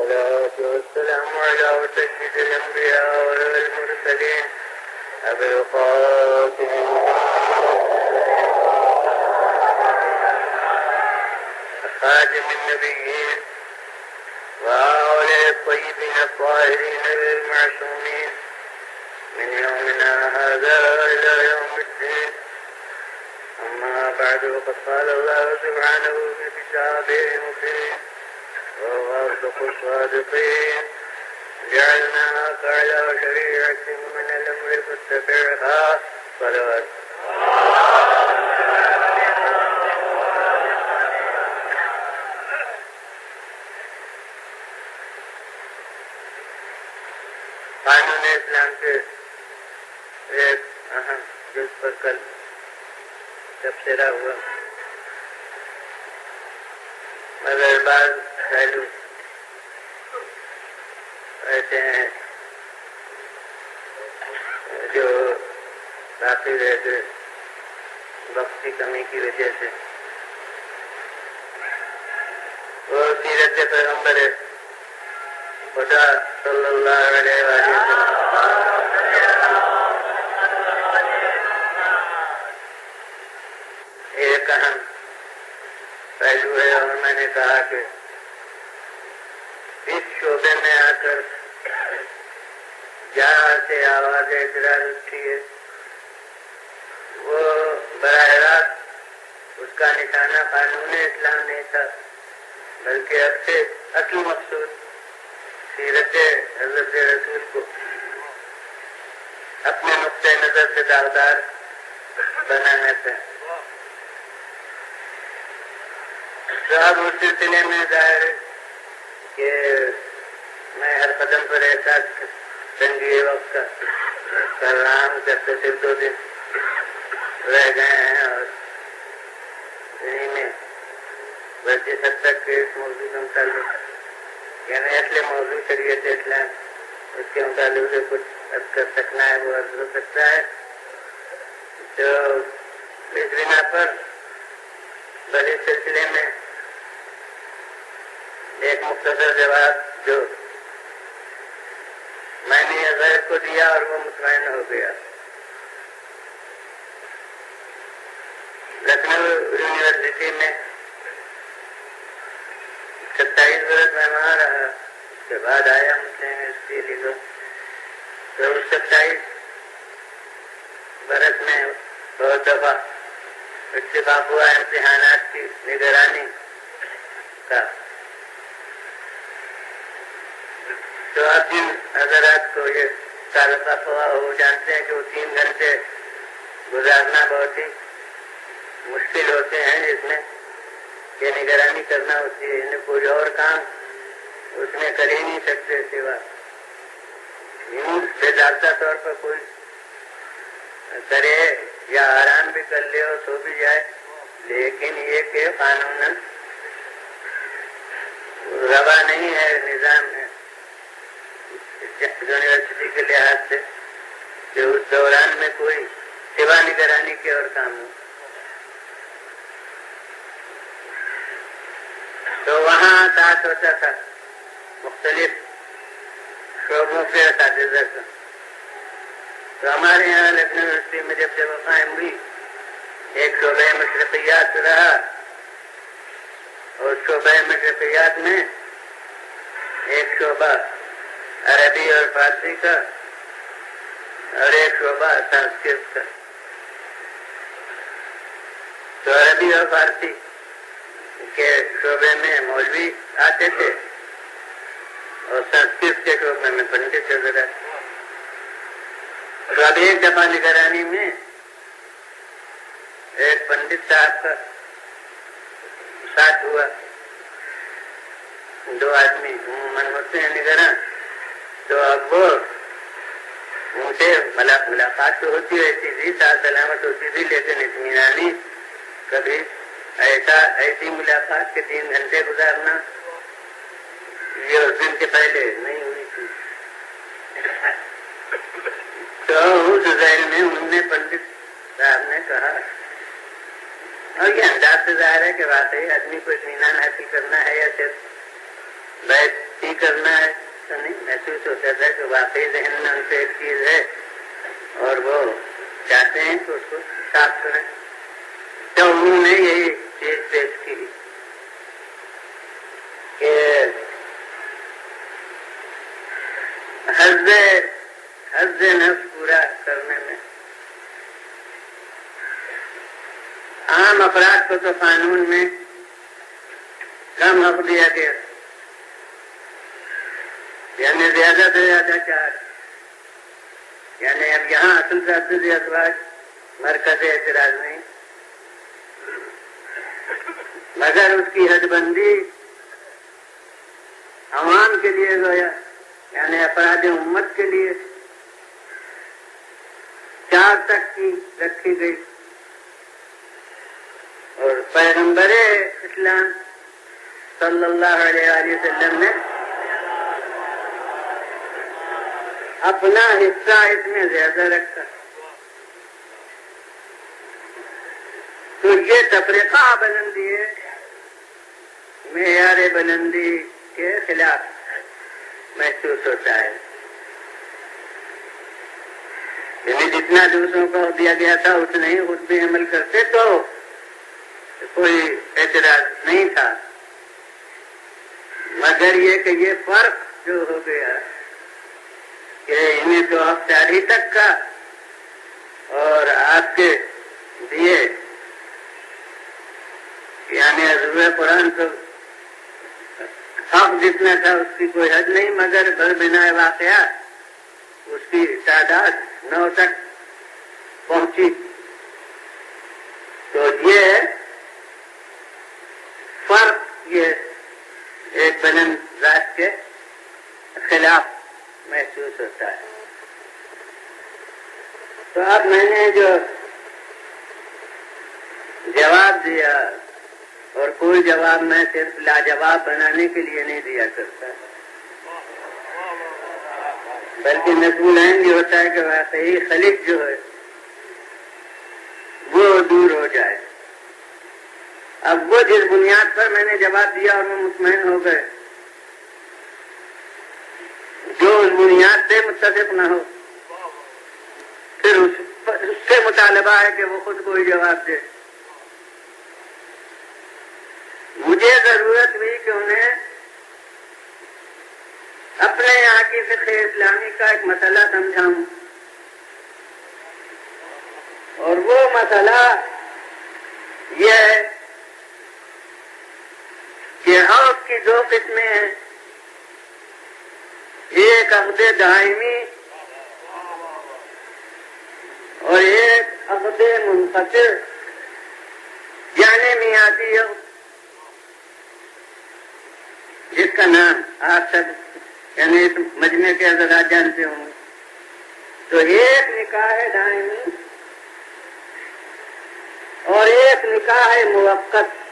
والصلاة والسلام على سيد الأنبياء والمرسلين أبي القاسم خاتم النبيين وآله الطيبين الطاهرين المعصومين من يومنا هذا إلى يوم الدين. أما بعد فقد قال الله سبحانه في كتابه المبين وهو أصدق الصادقين: جعلناك على شريعة من الأمر فاتبعها. صلوات. قانون اسلام کے ایک اہم جز پر کل تبصرہ ہوا، مگر بعض پہلو ایسے ہیں جو باقی رہتے وقت کی کمی کی وجہ سے. وہ سیرت پیغمبر خدا صلی اللہ علیہ وسلم ایک اہم پہلو ہے، اور میں نے کہا کہ اس شعبے میں آ کر جہاں سے آواز اعتراض اٹھی ہے وہ براہ راست اس کا نشانہ قانون اسلام نہیں تھا، بلکہ اب سے اصل مقصود سیرت حضرت رسول کو اپنے نقطۂ نظر سے داغدار بنانا تھا. تو اب اس سلسلے میں ظاہر ہے کہ میں ہر قدم پر احساس تنگی وقت کا کر رہا ہوں. جب سے صرف 2 دن رہ گئے ہیں اور انہیں میں بلکہ حد تک کے اس موضوع کے متعلق یعنی اصل موضوع شریعت اسلام اس کے متعلق سے کچھ عرض کر سکنا ہے وہ عرض ہو سکتا ہے. تو اس بنا پر بڑے سلسلے میں ایک مختصر جواب جو میں نے غیر کو دیا اور وہ مطمئن ہو گیا. لکھنؤ یونیورسٹی میں 27 برس میں وہاں رہا، اس کے بعد آیا مسلم یونیورسٹی علی گڑھ. تو اس 27 برس میں بہت دفعہ اتفاق ہوا امتحانات کی نگرانی کا. تو اب جن حضرات کو یہ تعلقہ ہوا وہ جانتے ہیں کہ وہ 3 گھنٹے گزارنا بہت ہی مشکل ہوتے ہیں، جس میں یہ نگرانی کرنا ہوتی ہے. انہیں کوئی اور کام اس میں کر ہی نہیں سکتے سوا یوں بے ضابطہ طور پر کوئی کرے یا آرام بھی کر لے اور سو بھی جائے، لیکن یہ کہ قانوناً روا نہیں ہے نظام ہے یونیورسٹی کے لحاظ سے کہ اس دوران میں کوئی سوا نگرانی کے اور کام ہو. تو وہاں ساتھ ہوتا تھا مختلف شعبوں کے اساتذہ کا. تو ہمارے یہاں لکھنؤ یونیورسٹی میں جب وہ قائم ہوئی ایک شعبہ مشرقیات رہا، اور شعبہ مشرقیات میں ایک شعبہ عربی اور فارسی کا اور ایک شعبہ سنسکرت کا. تو عربی اور فارسی کے شعبے میں مولوی آتے تھے اور سنسکرت کے شعبے میں پنڈت حضرات. تو اب ایک دفعہ نگرانی میں ایک پنڈت صاحب کا ساتھ ہوا. 2 آدمی عموماً ہوتے ہیں نگراں، تو اب وہ ان سے ملاقات تو ہوتی رہتی تھی، ساتھ سلامت ہوتی تھی، لیکن اطمینانی کبھی ایسی ملاقات کے 3 گھنٹے گزارنا یہ اس دن کے پہلے نہیں ہوئی تھی. تو اس ذہن میں انہوں نے پنڈت صاحب نے کہا، اور یہ انداز سے ظاہر ہے کہ واقعی آدمی کو اطمینان حاصل کرنا ہے یا صرف بیٹھ ہی کرنا ہے تو نہیں محسوس ہوتا تھا کہ واقعی ذہن میں ان سے ایک چیز ہے اور وہ چاہتے ہیں کہ اس کو صاف کریں، تو انہوں نے یہی چیز پیش کی کہ حظ نفس پورا کرنے میں عام افراد کو تو قانون میں کم حق دیا گیا، یعنی زیادہ سے زیادہ 4، یعنی اب یہاں اصل تعدد ازواج مرکز اعتراض نہیں، مگر اس کی حد بندی عوام کے لیے گویا یعنی افراد امت کے لیے 4 تک کی رکھی گئی، اور پیغمبر اسلام صلی اللہ علیہ وسلم نے اپنا حصہ اس میں زیادہ رکھا، تو یہ تفریقہ بلندی ہے معیار بلندی کے خلاف محسوس ہوتا ہے، یعنی جتنا دوسروں کو دیا گیا تھا اتنا ہی خود بھی عمل کرتے تو کوئی اعتراض نہیں تھا، مگر یہ کہ یہ فرق جو ہو گیا کہ انہیں تو آپ 4 تک کا اور آپ کے دیے یعنی حضور قرآن تو حق جتنا تھا اس کی کوئی حد نہیں، مگر بنا واقعات اس کی تعداد 9 تک پہنچی، تو یہ فرق یہ ایک بلند ذات کے خلاف محسوس ہوتا ہے۔ تو اب میں نے جو جواب دیا، اور کوئی جواب میں صرف لاجواب بنانے کے لیے نہیں دیا کرتا، بلکہ مقبول یہ ہوتا ہے کہ واقعی خلق جو ہے وہ دور ہو جائے۔ اب وہ جس بنیاد پر میں نے جواب دیا اور وہ مطمئن ہو گئے، جو اس بنیاد سے متفق نہ ہو پھر اس سے مطالبہ ہے کہ وہ خود کوئی جواب دے۔ مجھے ضرورت ہوئی کہ انہیں اپنے یہاں کی فقہ اسلامی کا ایک مسئلہ سمجھاؤں، اور وہ مسئلہ یہ ہے کہ عقد کی 2 قسمیں ہیں، ایک عقد دائمی اور ایک عقد منقطع یعنی میعادی عقد، جس کا نام آپ سب یعنی مجمع کے حضرات جانتے ہوں۔ تو ایک نکاح دائمی اور ایک نکاح موقت،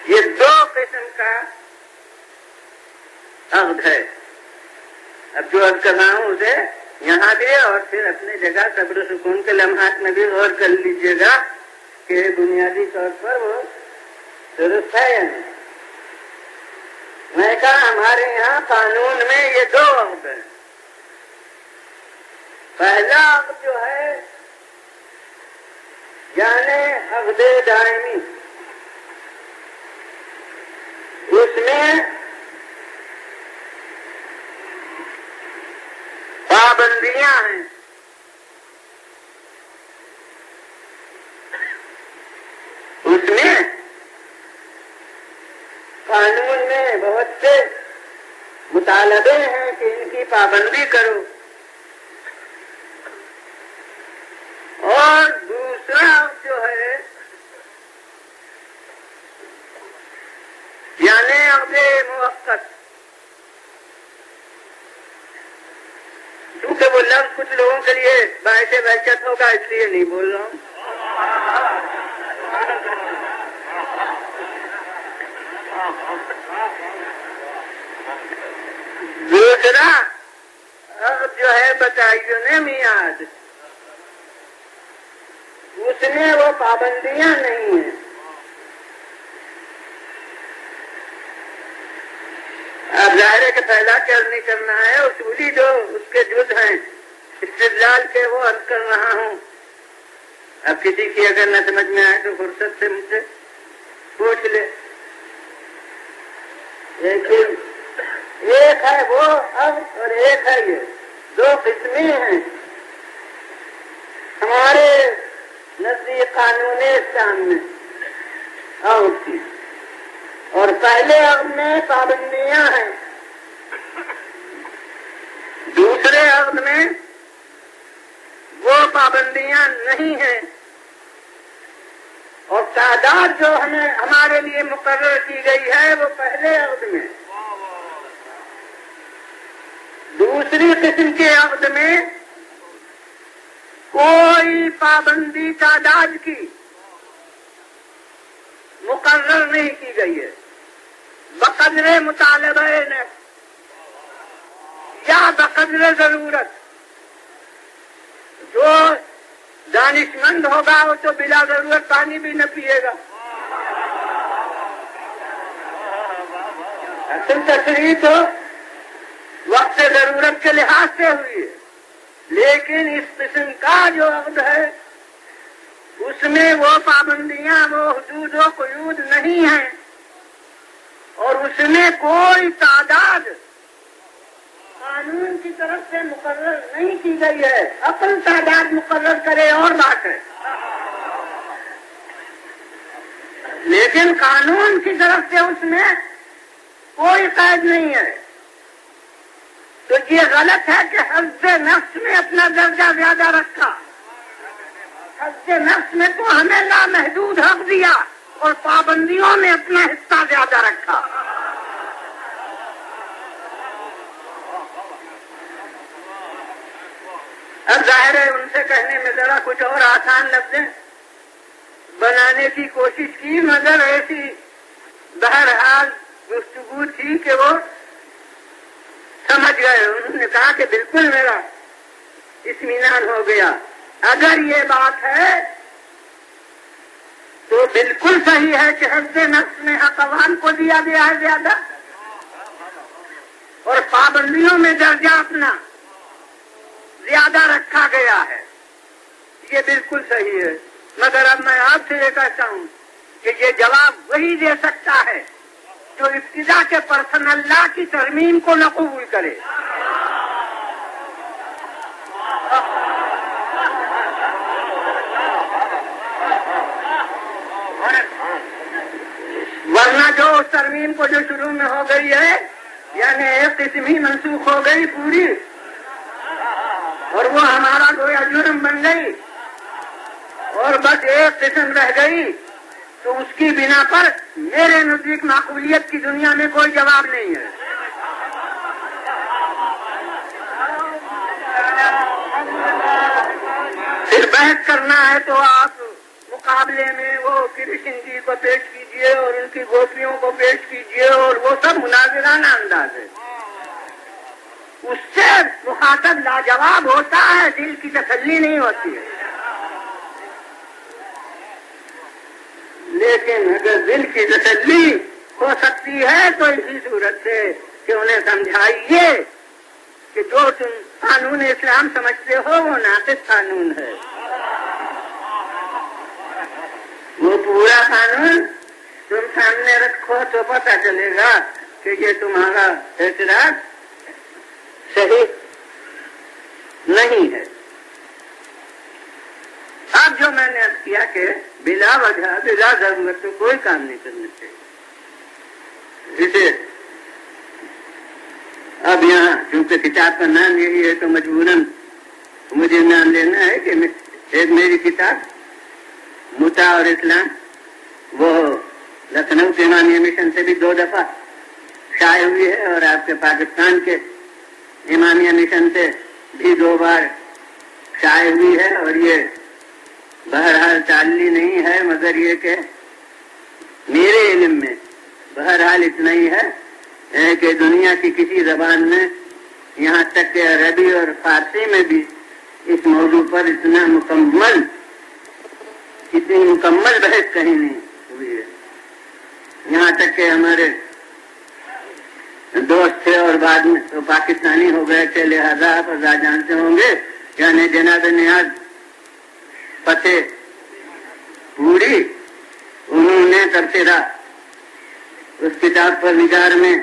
یہ 2 قسم کا عقد ہے۔ اب جو عقد کر رہا ہوں اسے یہاں بھی اور پھر اپنی جگہ صبر و سکون کے لمحات میں بھی غور کر لیجیے گا کہ بنیادی طور پر وہ درست ہے یا نہیں۔ میں کہا ہمارے یہاں قانون میں یہ 2 عقد ہیں۔ پہلا عقد جو ہے یعنی عقد دائمی، اس میں پابندیاں ہیں، اس میں قانون میں بہت سے مطالبے ہیں کہ ان کی پابندی کرو، اور دوسرا جو ہے یعنی عقد موقت، کیونکہ وہ لفظ کچھ لوگوں کے لیے باعث وحشت ہوگا اس لیے نہیں بول رہا ہوں۔ دوسرا عقد جو ہے بتعین میعاد، اس میں وہ پابندیاں نہیں ہیں، اب ظاہر ہے کہ پھیلا کے عرض نہیں کرنا ہے، اصولی جو اس کے جز ہیں استدلال کے وہ عرض کر رہا ہوں. اب کسی کی اگر نہ سمجھ میں آئے تو فرصت سے مجھ سے پوچھ لے. لیکن ایک ہے وہ عرض اور ایک ہے یہ، دو قسمیں ہیں ہمارے نزدیک قانون اسلام میں عرض کی. اور پہلے عرض میں پابندیاں ہیں، دوسرے عرض میں وہ پابندیاں نہیں ہیں، اور تعداد جو ہمارے لیے مقرر کی گئی ہے وہ پہلے عقد میں. دوسری قسم کے عقد میں کوئی پابندی تعداد کی مقرر نہیں کی گئی ہے، بقدر مطالبہ یا بقدر ضرورت. جو دانش مند ہوگا وہ تو بلا ضرورت پانی بھی نہ پیے گا. اصل تشریح تو وقت ضرورت کے لحاظ سے ہوئی ہے، لیکن اس قسم کا جو عقد ہے اس میں وہ پابندیاں، وہ حدود و قیود نہیں ہیں، اور اس میں کوئی تعداد قانون کی طرف سے مقرر نہیں کی گئی ہے. عقل تعداد مقرر کرے اور بات ہے، لیکن قانون کی طرف سے اس میں کوئی قید نہیں ہے. تو یہ غلط ہے کہ حظ نفس میں اپنا درجہ زیادہ رکھا. حظ نفس میں تو ہمیں لامحدود حق دیا اور پابندیوں میں اپنا حصہ زیادہ رکھا. اب ظاہر ہے ان سے کہنے میں ذرا کچھ اور آسان لفظیں بنانے کی کوشش کی، مگر ایسی بہرحال گفتگو تھی کہ وہ سمجھ گئے. انہوں نے کہا کہ بالکل میرا اطمینان ہو گیا. اگر یہ بات ہے تو بالکل صحیح ہے کہ حظ نفس میں حق عوام کو دیا گیا ہے زیادہ، اور پابندیوں میں درجہ اپنا زیادہ رکھا گیا ہے. یہ بالکل صحیح ہے، مگر اب میں آپ سے یہ کہتا ہوں کہ یہ جواب وہی دے سکتا ہے جو ابتدا کے پرسن اللہ کی ترمیم کو نہ قبول کرے. ورنہ جو اس ترمیم کو جو شروع میں ہو گئی ہے، یعنی ایک قسم ہی منسوخ ہو گئی پوری، اور وہ ہمارا گویا جرم بن گئی، اور بس ایک قسم رہ گئی، تو اس کی بنا پر میرے نزدیک معقولیت کی دنیا میں کوئی جواب نہیں ہے. پھر بحث کرنا ہے تو آپ مقابلے میں وہ کرشن جی کو پیش کیجئے اور ان کی گوپیوں کو پیش کیجئے، اور وہ سب مناظرانہ انداز ہے. اس سے مخاطب لاجواب ہوتا ہے، دل کی تسلی نہیں ہوتی ہے. لیکن اگر دل کی تسلی ہو سکتی ہے تو اسی صورت سے کہ انہیں سمجھائیے کہ جو تم قانون اسلام سمجھتے ہو وہ ناقص قانون ہے. وہ پورا قانون تم سامنے رکھو تو پتہ چلے گا کہ یہ تمہارا اعتراض صحیح نہیں ہے. اب جو میں نے عرض کیا کہ بلا وجہ بلا ضرورت تو کوئی کام نہیں کرنا چاہیے. جسے اب یہاں چونکہ کتاب کا نام یہی ہے تو مجبوراً مجھے نام لینا ہے کہ ایک میری کتاب متا اور اسلام وہ لکھنؤ کے امامیہ مشن سے بھی 2 دفعہ شائع ہوئی ہے، اور آپ کے پاکستان کے امامیہ مشن سے بھی 2 بار شائع ہوئی ہے. اور یہ بہرحال تعلی نہیں ہے، مگر یہ کہ میرے علم میں بہرحال اتنا ہی ہے کہ دنیا کی کسی زبان میں، یہاں تک کہ عربی اور فارسی میں بھی اس موضوع پر اتنی مکمل بحث کہیں نہیں ہوئی ہے. یہاں تک کہ ہمارے دوست تھے اور بعد میں تو پاکستانی ہو گئے تھے، لہذا آپ آزاد جانتے ہوں گے، یعنی جناب نیاز فتح پوری، انہوں نے تبصرہ اس کتاب پر نگار میں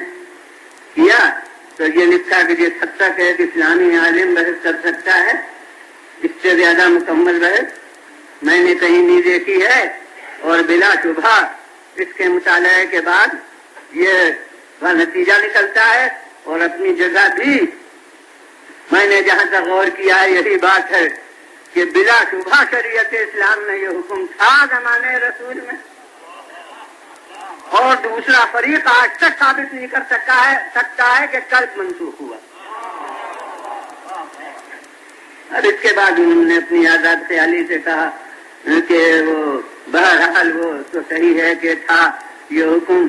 کیا تو یہ لکھا کہ یہ سب تک ہے کہ اسلامی عالم بحث کر سکتا ہے، اس سے زیادہ مکمل بحث میں نے کہیں نہیں دیکھی ہے، اور بلا شبہ اس کے مطالعے کے بعد یہ نتیجہ نکلتا ہے، اور اپنی جگہ بھی میں نے جہاں تک غور کیا ہے یہی بات ہے کہ بلا شبہ شریعت اسلام میں یہ حکم تھا زمانے رسول میں، اور دوسرا فریق آج تک ثابت نہیں کر سکتا ہے کہ کل منسوخ ہوا۔ اور اس کے بعد انہوں نے اپنی آزاد خیالی سے کہا کہ وہ بہرحال وہ تو صحیح ہے کہ تھا یہ حکم،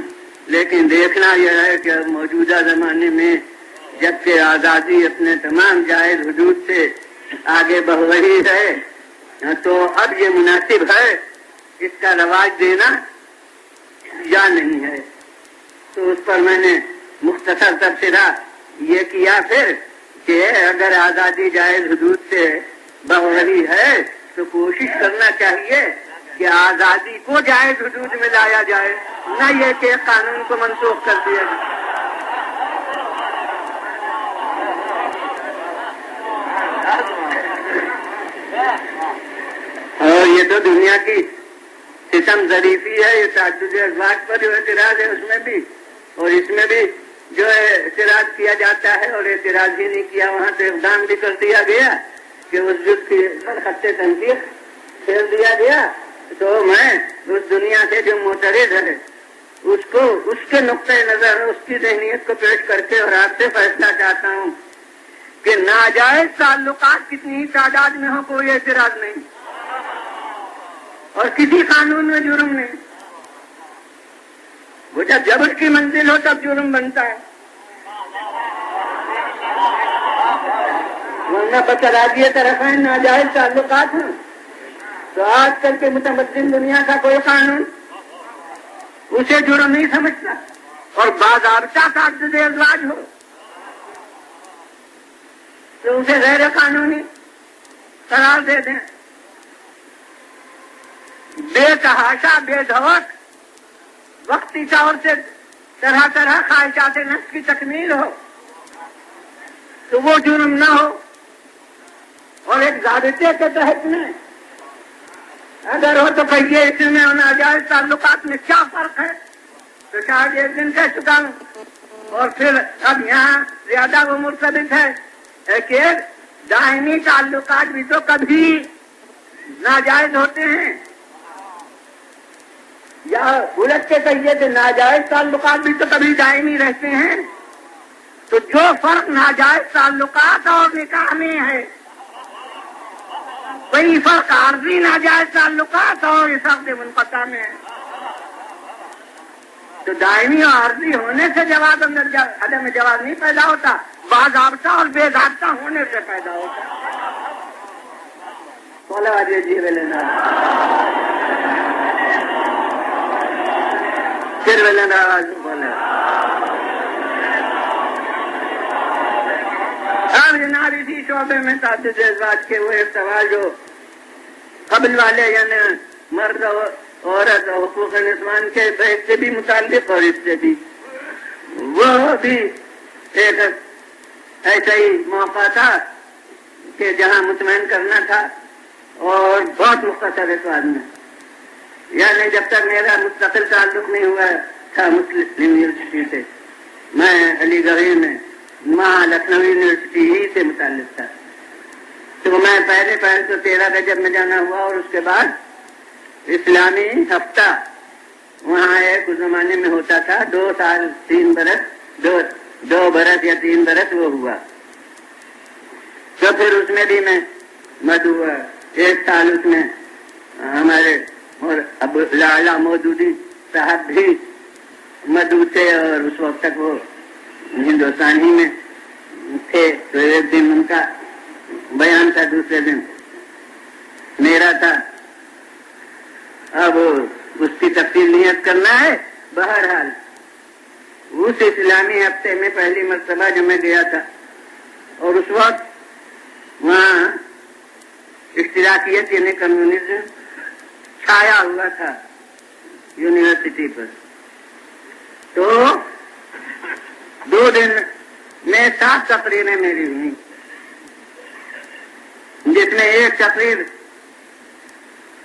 لیکن دیکھنا یہ ہے کہ موجودہ زمانے میں جبکہ آزادی اپنے تمام جائز حدود سے آگے بڑھ رہی ہے تو اب یہ مناسب ہے اس کا رواج دینا یا نہیں ہے۔ تو اس پر میں نے مختصر تبصرہ یہ کیا پھر کہ اگر آزادی جائز حدود سے بڑھ رہی ہے تو کوشش کرنا چاہیے کہ آزادی کو جائز حدود میں لایا جائے، نہ یہ کہ قانون کو منسوخ کر دیا جائے۔ اور یہ تو دنیا کی ستم ظریفی ہے، یہ تعدد ازواج پر جو اعتراض ہے اس میں بھی، اور اس میں بھی جو ہے اعتراض کیا جاتا ہے، اور اعتراض ہی نہیں کیا وہاں سے اقدام بھی کر دیا گیا کہ اس جز کی خط تنقید پھیر دیا گیا۔ تو میں اس دنیا سے جو معترض ہے اس کو اس کے نقطۂ نظر اس کی ذہنیت کو پیش کر کے اور آپ سے فیصلہ چاہتا ہوں کہ ناجائز تعلقات کتنی ہی تعداد میں ہو کوئی اعتراض نہیں، اور کسی قانون میں جرم نہیں۔ وہ جب جبر کی منزل ہو تب جرم بنتا ہے، ورنہ بچراجی طرفین ناجائز تعلقات ہیں تو آج کل کے متمدن دنیا کا کوئی قانون اسے جرم نہیں سمجھتا، اور باضابطہ تعدد ازواج ہو تو اسے غیر قانونی قرار دے دیں۔ بے تحاشا بے دھوک وقتی طور سے طرح طرح خواہشات نفس کی تکمیل ہو تو وہ جرم نہ ہو، اور ایک ضابطے کے تحت میں اگر ہو تو کہیے اس میں اور ناجائز تعلقات میں کیا فرق ہے، تو شاید ایک دن کہہ چکا ہوں، اور پھر اب یہاں زیادہ وہ مرتبط ہے کہ دائمی تعلقات بھی تو کبھی ناجائز ہوتے ہیں، یا الٹ کے کہیے کہ ناجائز تعلقات بھی تو کبھی دائمی رہتے ہیں۔ تو جو فرق ناجائز تعلقات اور نکاح میں ہے وہی فرق عارضی ناجائز تعلقات اور اس عقد منقطع میں ہے۔ تو دائمی اور عارضی ہونے سے جواز عدم جواز نہیں پیدا ہوتا، باضابطہ اور بے ضابطہ ہونے سے پیدا ہوتا ہے۔ پھر آواز بولے اب جناب اسی شعبے میں تعدد ازواج کے وہ ایک سوال جو قبل والے یعنی مرد اور عورت اور حقوق نسوان کے بحث سے بھی متعلق اور اس سے بھی، وہ بھی ایک ایسا ہی موقع تھا کہ جہاں مطمئن کرنا تھا، اور بہت مختصر اعتبار میں، یعنی جب تک میرا مستقل تعلق نہیں ہوا تھا مسلم یونیورسٹی سے، میں علی گڑھ میں وہاں لکھنؤ یونیورسٹی ہی سے متعلق تھا، تو میں پہلے تو 13 رجب میں جانا ہوا، اور اس کے بعد اسلامی ہفتہ وہاں ایک اس زمانے میں ہوتا تھا، 2 سال 3 برس 2 برس یا 3 برس وہ ہوا، تو پھر اس میں بھی میں مد ہوا 1 سال، اس میں ہمارے اور ابو لعلی مودودی صاحب بھی مدعو تھے، اور اس وقت تک وہ ہندوستان ہی میں تھے، تو ایک دن ان کا بیان تھا، دوسرے دن میرا تھا۔ اب اس کی تفصیل نیت کرنا ہے، بہرحال اس اسلامی ہفتے میں پہلی مرتبہ جو میں گیا تھا، اور اس وقت وہاں اشتراکیت یعنی کمیونزم چھایا ہوا تھا یونیورسٹی پر. تو 2 دن میں 7 تقریریں میری ہوئی، جس میں ایک تقریر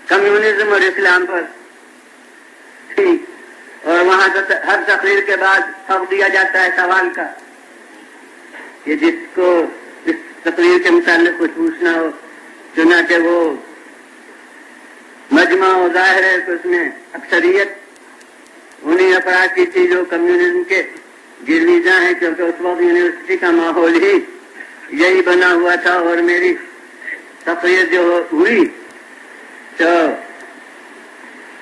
کمیونزم اور اسلام پر تھی، اور وہاں ہر تقریر کے بعد حق دیا جاتا ہے سوال کا کہ جس کو اس تقریر کے متعلق کچھ پوچھنا ہو. چنانچہ وہ مجمع و ظاہر ہے کہ اس میں اکثریت انہیں افراد کی تھی جو کمیونزم کے گرویزاں ہیں، کیونکہ اس وقت یونیورسٹی کا ماحول ہی یہی بنا ہوا تھا. اور میری تقریر جو ہوئی تو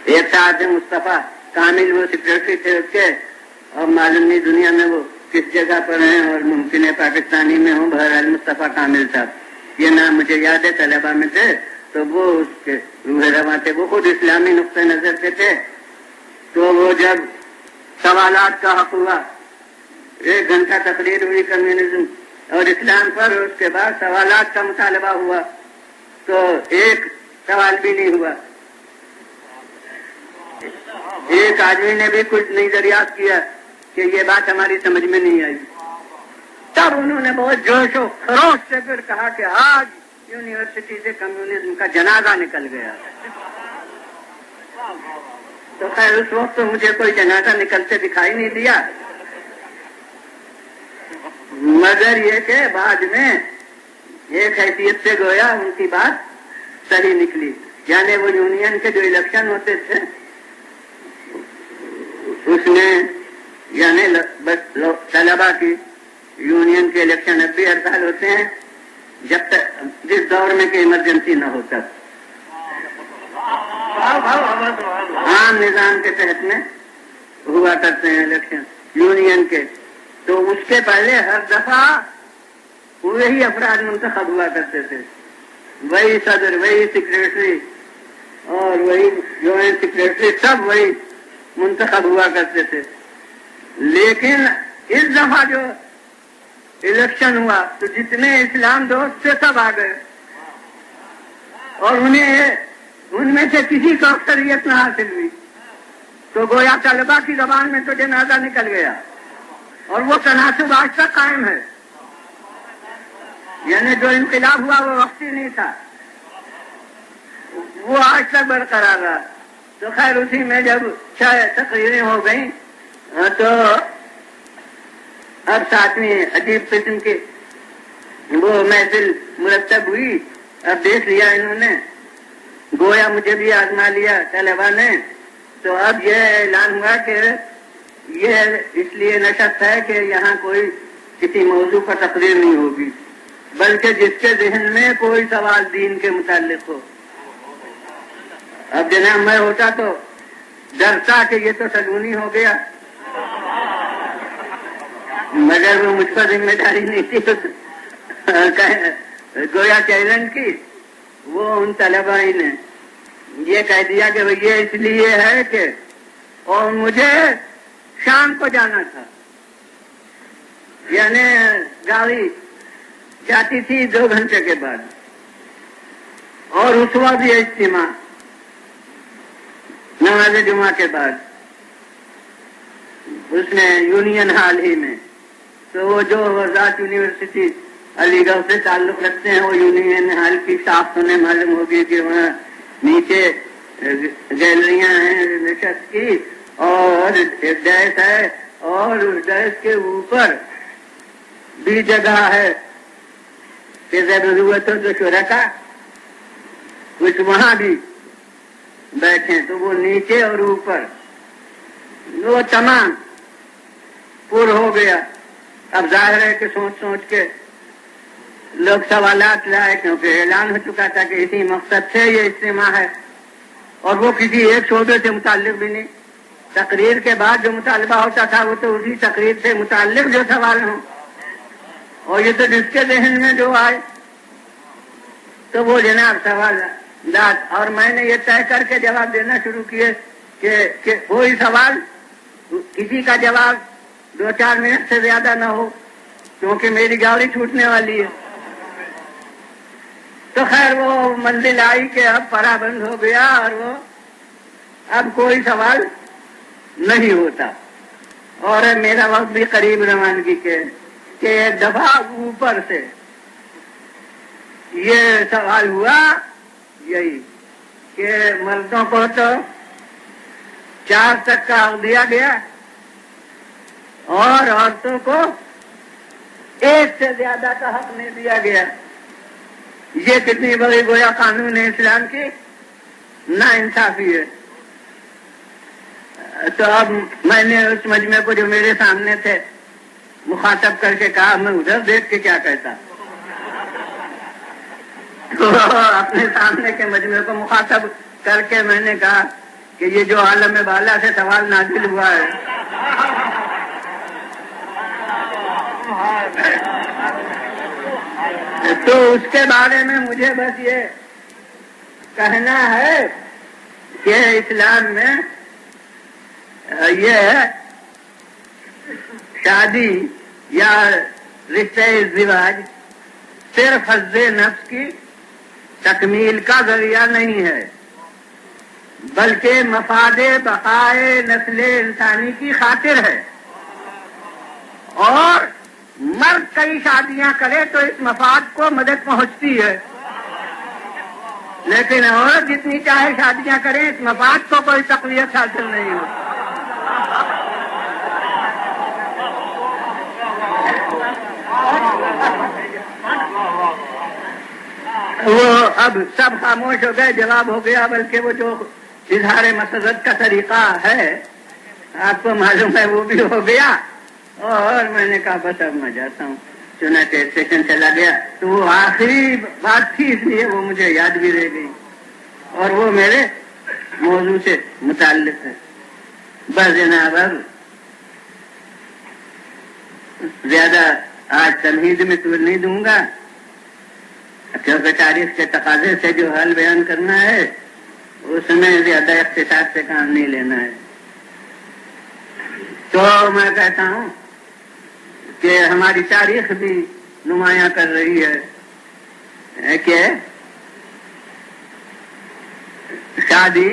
ایک ساتھ مصطفیٰ کامل وہ سیکرٹری تھے اس کے، اور معلوم نہیں دنیا میں وہ کس جگہ پر ہیں، اور ممکن ہے پاکستانی میں ہوں. بہرحال مصطفیٰ کامل صاحب یہ نام مجھے یاد ہے، طلبہ میں تھے. تو وہ اس کے روح رواں تھے، وہ خود اسلامی نقطۂ نظر سے تھے. تو وہ جب سوالات کا حق ہوا، 1 گھنٹہ تقریر ہوئی کمیونزم اور اسلام پر، اس کے بعد سوالات کا مطالبہ ہوا تو ایک سوال بھی نہیں ہوا. ایک آدمی نے بھی کچھ نہیں دریافت کیا کہ یہ بات ہماری سمجھ میں نہیں آئی. تب انہوں نے بہت جوش و خروش سے پھر کہا کہ آج یونیورسٹی سے کمیونزم کا جنازہ نکل گیا. تو خیر اس وقت تو مجھے کوئی جنازہ نکلتے دکھائی نہیں دیا، مگر یہ کہ بعد میں ایک حیثیت سے گویا ان کی بات صحیح نکلی. یعنی وہ یونین کے جو الیکشن ہوتے تھے اس میں، یعنی طلبہ کی یونین کے الیکشن اب بھی ہر سال ہوتے ہیں جب تک جس دور میں کہ ایمرجنسی نہ ہو تب عام نظام کے تحت میں ہوا کرتے ہیں الیکشن یونین کے. تو اس کے پہلے ہر دفعہ وہی افراد منتخب ہوا کرتے تھے، وہی صدر، وہی سیکریٹری اور وہی جوائنٹ سیکریٹری، سب وہی منتخب ہوا کرتے تھے. لیکن اس دفعہ جو الیکشن ہوا تو جتنے اسلام دوست تھے سب آ گئے، اور ان میں سے کسی کو اکثریت نہ حاصل ہوئی. تو گویا طلبہ کی زبان میں تو جنازہ نکل گیا، اور وہ تناسب آج تک قائم ہے. یعنی جو انقلاب ہوا وہ وقتی نہیں تھا، وہ آج تک برقرار رہا. تو خیر اسی میں جب 6 تقریریں ہو گئیں تو اب 7ویں عجیب قسم کی وہ محفل مرتب ہوئی. اب دیکھ لیا انہوں نے، گویا مجھے بھی آزما لیا طلبہ نے. تو اب یہ اعلان ہوا کہ یہ اس لیے نشست ہے کہ یہاں کوئی کسی موضوع پر تقریر نہیں ہوگی، بلکہ جس کے ذہن میں کوئی سوال دین کے متعلق ہو. اب جناب میں ہوتا تو ڈرتا کہ یہ تو سلونی ہو گیا، مگر وہ مجھ پر ذمہ داری نہیں تھی گویا چیلنج کی. وہ ان طلبہ ہی نے یہ کہہ دیا کہ یہ اس لیے ہے کہ، اور مجھے شام کو جانا تھا، یعنی گاڑی جاتی تھی 2 گھنٹے کے بعد، اور اس وقت یہ اجتماع نماز جمعہ کے بعد اس میں یونین ہال ہی میں. تو وہ جو وزارت یونیورسٹی علی گڑھ سے تعلق رکھتے ہیں وہ یونین ہال کی ساخت انہیں معلوم ہوگی کہ وہاں نیچے گیلریاں ہیں نشست کی، اور ایک ڈیس ہے، اور اس ڈیس کے اوپر بھی جگہ ہے کہ ضرورت ہو تو شرکا کچھ وہاں بھی بیٹھے. تو وہ نیچے اور اوپر وہ تمام پر ہو گیا. اب ظاہر ہے کہ سوچ سوچ کے لوگ سوالات لائے، کیونکہ اعلان ہو چکا تھا کہ اسی مقصد سے یہ اجتماع ہے، اور وہ کسی ایک شعبے سے متعلق بھی نہیں. تقریر کے بعد جو مطالبہ ہوتا تھا وہ تو اسی تقریر سے متعلق جو سوال ہوں، اور یہ تو جس کے ذہن میں جو آئے تو وہ جناب سوال داد. اور میں نے یہ طے کر کے جواب دینا شروع کیے کہ کوئی سوال کسی کا جواب 2-4 منٹ سے زیادہ نہ ہو، کیونکہ میری گاڑی چھوٹنے والی ہے۔ تو خیر وہ منزل آئی کہ اب پرا بند ہو گیا اور وہ اب کوئی سوال نہیں ہوتا، اور میرا وقت بھی قریب روانگی کے کہ ایک دفعہ اوپر سے یہ سوال ہوا یہی کہ مردوں کو تو 4 تک کا حق دیا گیا اور عورتوں کو 1 سے زیادہ کا حق نہیں دیا گیا۔ یہ کتنی بڑی گویا قانون ہے اسلام کی نا انصافی ہے۔ تو اب میں نے اس مجمع کو جو میرے سامنے تھے مخاطب کر کے کہا، میں ادھر دیکھ کے کیا کہتا، تو اپنے سامنے کے مجمع کو مخاطب کر کے میں نے کہا کہ یہ جو عالم بالا سے سوال نازل ہوا ہے تو اس کے بارے میں مجھے بس یہ کہنا ہے کہ اسلام میں یہ شادی یا رشتہ ازدواج صرف حظ نفس کی تکمیل کا ذریعہ نہیں ہے، بلکہ مفاد بقائے نسل انسانی کی خاطر ہے، اور مرد کئی شادیاں کرے تو اس مفاد کو مدد پہنچتی ہے، لیکن عورت جتنی چاہے شادیاں کرے اس مفاد کو کوئی تقویت حاصل نہیں ہوتی۔ وہ اب سب خاموش ہو گئے، جواب ہو گیا، بلکہ وہ جو اظہار مسرت کا طریقہ ہے آپ کو معلوم ہے وہ بھی ہو گیا، اور میں نے کہا بس اب میں جاتا ہوں۔ چنانچہ اسٹیشن چلا گیا تو وہ آخری بات تھی اس لیے وہ مجھے یاد بھی رہ گئی، اور وہ میرے موضوع سے متعلق ہے۔ بس جناب اب زیادہ آج تمہید میں طول نہیں دوں گا، کیونکہ تاریخ کے تقاضے سے جو حل بیان کرنا ہے اس میں زیادہ اختصار سے کام نہیں لینا ہے۔ تو میں کہتا ہوں کہ ہماری تاریخ بھی نمایاں کر رہی ہے کہ شادی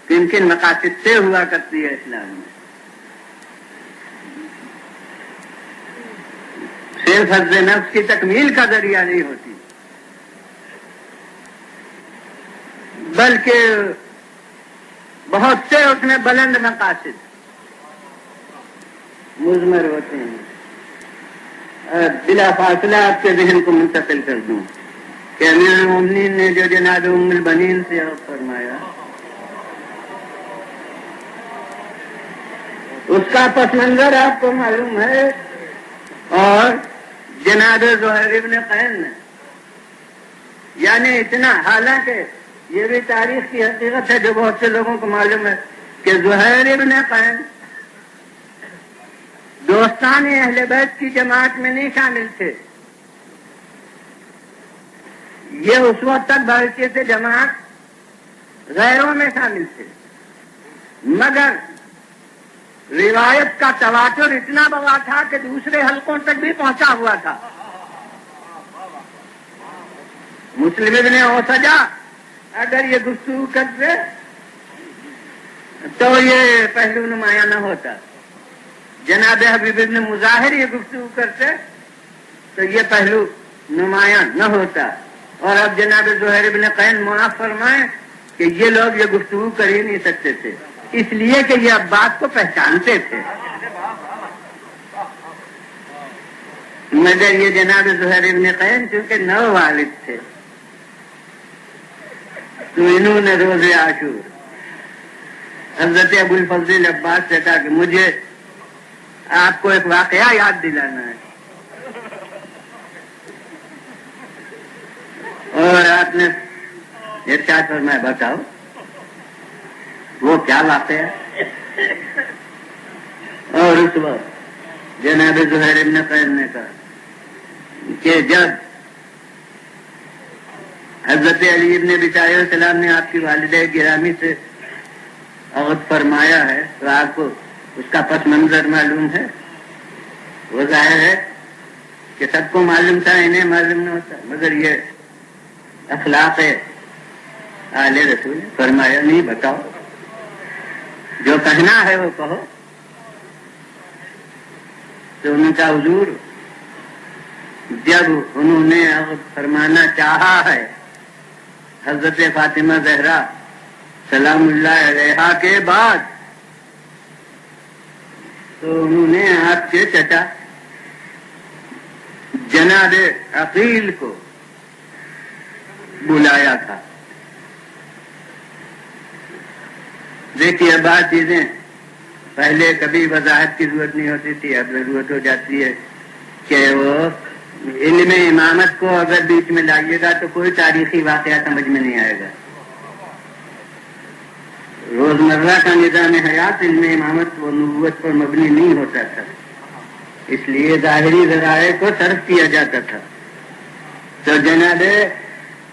کن کن مقاصد سے ہوا کرتی ہے اسلام میں۔ صرف حظ نفس کی تکمیل کا ذریعہ نہیں ہوتی، بلکہ بہت سے اس میں بلند مقاصد مضمر ہوتے ہیں۔ بلا فاصلہ آپ کے ذہن کو منتقل کر دوں کہ امیر المومنین نے جو جناب ام البنین سے فرمایا اس کا پس منظر آپ کو معلوم ہے، اور جناب زہیر ابن قین نے یعنی اتنا، حالانکہ یہ بھی تاریخ کی حقیقت ہے جو بہت سے لوگوں کو معلوم ہے کہ زہیر ابن قین دوستان اہل بیت کی جماعت میں نہیں شامل تھے، یہ اس وقت تک بحیثیت جماعت غیروں میں شامل تھے، مگر روایت کا تواتر اتنا بڑا تھا کہ دوسرے حلقوں تک بھی پہنچا ہوا تھا۔ مسلم ابن اوسجا اگر یہ گفتگو کرتے تو یہ پہلو نمایاں نہ ہوتا، جناب حبیب ابن مظاہر یہ گفتگو کرتے تو یہ پہلو نمایاں نہ ہوتا، اور اب جناب زہیر ابن قین معاف فرمائیں کہ یہ لوگ یہ گفتگو کر ہی نہیں سکتے تھے، اس لیے کہ یہ اب بات کو پہچانتے تھے، مگر یہ جناب زہیر ابن قین چونکہ نو والد تھے تو انہوں نے روز عاشور حضرت ابو الفضل عباس سے کہا کہ مجھے آپ کو ایک واقعہ یاد دلانا ہے، اور آپ نے ارشاد فرمایا بتاؤ وہ کیا واقعہ ہے؟ اور اس وقت جناب زہیر ابن قین نے کہا کہ جب حضرت علی ابن ابی طالب السلام نے آپ کی والدہ گرامی سے عہد فرمایا ہے تو آپ کو اس کا پس منظر معلوم ہے. وہ ظاہر ہے کہ سب کو معلوم تھا، انہیں معلوم نہ ہوتا، مگر یہ اخلاق آل رسول. فرمایا نہیں بتاؤ، جو کہنا ہے وہ کہو. تو ان کا حضور جب انہوں نے فرمانا چاہا ہے حضرت فاطمہ زہرا سلام اللہ علیہا کے بعد، تو انہوں نے آپ کے چچا جناب عقیل کو بلایا تھا. دیکھیے اب بات چیزیں پہلے کبھی وضاحت کی ضرورت نہیں ہوتی تھی، اب ضرورت ہو جاتی ہے کہ وہ علم امامت کو اگر بیچ میں لائیے گا تو کوئی تاریخی واقعہ سمجھ میں نہیں آئے گا. روزمرہ کا نظام حیات علم امامت و نبوت پر مبنی نہیں ہوتا تھا، اس لیے ظاہری ذرائع کو صرف کیا جاتا تھا. تو جناب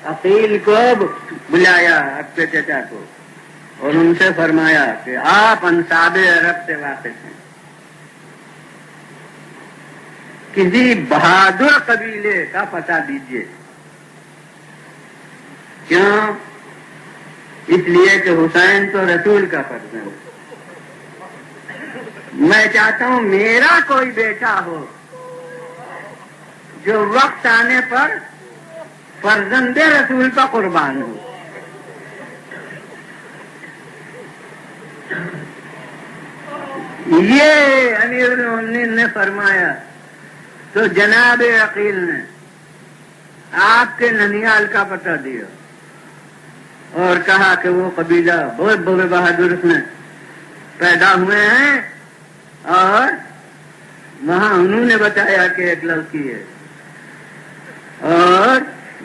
عقیل کو بلایا آپ کے چچا کو اور ان سے فرمایا کہ آپ انصاب عرب سے واقف ہیں، کسی بہادر قبیلے کا پتہ دیجیے. کیوں؟ اس لیے کہ حسین تو رسول کا فرزند ہے. میں چاہتا ہوں میرا کوئی بیٹا ہو جو وقت آنے پر فرزند رسول کا قربان ہو. یہ امیر المومنین نے فرمایا. تو جناب عقیل نے آپ کے ننیال کا پتہ دیا اور کہا کہ وہ قبیلہ بہت بڑے بہادر اس میں پیدا ہوئے ہیں، اور وہاں انہوں نے بتایا کہ ایک لڑکی ہے اور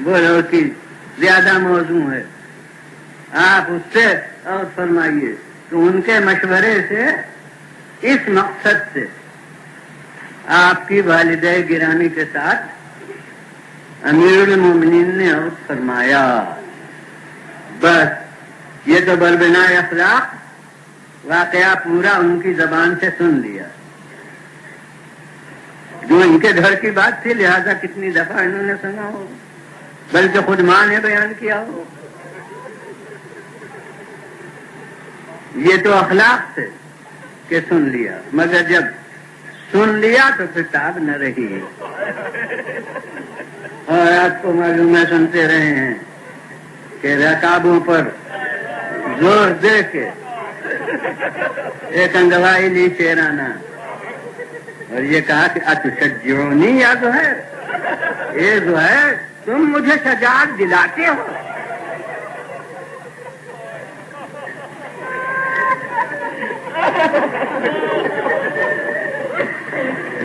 وہ لڑکی زیادہ موزوں ہے، آپ اس سے اور فرمائیے. تو ان کے مشورے سے اس مقصد سے آپ کی والدہ گرامی کے ساتھ امیر المومنین نے اور فرمایا بس یہ تو بربنا اخلاق واقعہ پورا ان کی زبان سے سن لیا. جو ان کے گھر کی بات تھی لہذا کتنی دفعہ انہوں نے سنا ہو، بلکہ خود ماں نے بیان کیا ہو. یہ تو اخلاق سے کہ سن لیا، مگر جب سن لیا تو پھر تاب نہ رہی. اور آپ کو معلوم ہے سنتے رہے ہیں کہ رکابوں پر زور دے کے ایک انگوائی لی شیرانہ اور یہ کہا کہ اتشجعونی یا زہیر، اے زہیر تم مجھے شجاعت دلاتے ہو.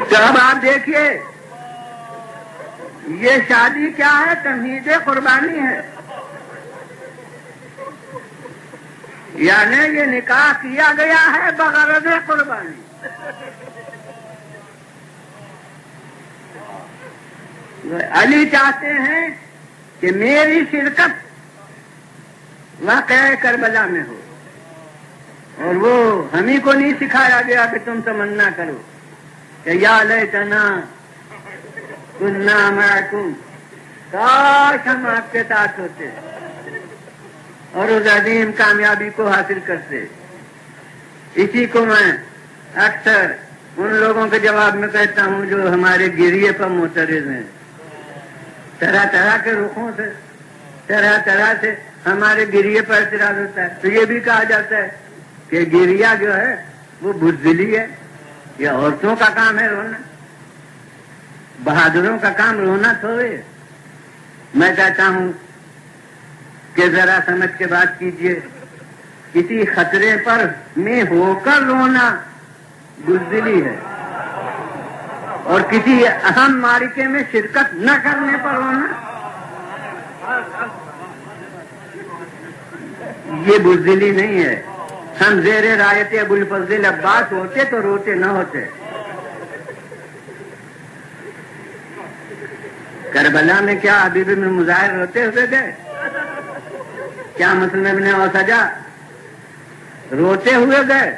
تو اب آپ دیکھیے یہ شادی کیا ہے؟ تمہید قربانی ہے، یعنی یہ نکاح کیا گیا ہے بغرض قربانی. علی چاہتے ہیں کہ میری شرکت واقعہ کربلا میں ہو، اور وہ ہمیں کو نہیں سکھایا گیا کہ تم تمنا کرو کہ یا لیتنا کننا معکم، کاش ہم آپ کے ساتھ ہوتے اور اس عظیم کامیابی کو حاصل کرتے. اسی کو میں اکثر ان لوگوں کے جواب میں کہتا ہوں جو ہمارے گریے پر معترض ہیں. طرح طرح کے رخوں سے طرح طرح سے ہمارے گریے پر اعتراض ہوتا ہے. تو یہ بھی کہا جاتا ہے کہ گریا جو ہے وہ بزدلی ہے، یہ عورتوں کا کام ہے رونا، بہادروں کا کام رونا تھوڑے. میں چاہتا ہوں کہ ذرا سمجھ کے بات کیجیے. کسی خطرے پر میں ہو کر رونا بزدلی ہے، اور کسی اہم معرکے میں شرکت نہ کرنے پر رونا یہ بزدلی نہیں ہے. ہم زیر رایت ابو الفضل عباس ہوتے تو روتے نہ ہوتے. کربلا میں کیا حبیب بن مظاہر روتے ہوئے گئے؟ کیا مسلم ابن اوسجا روتے ہوئے گئے؟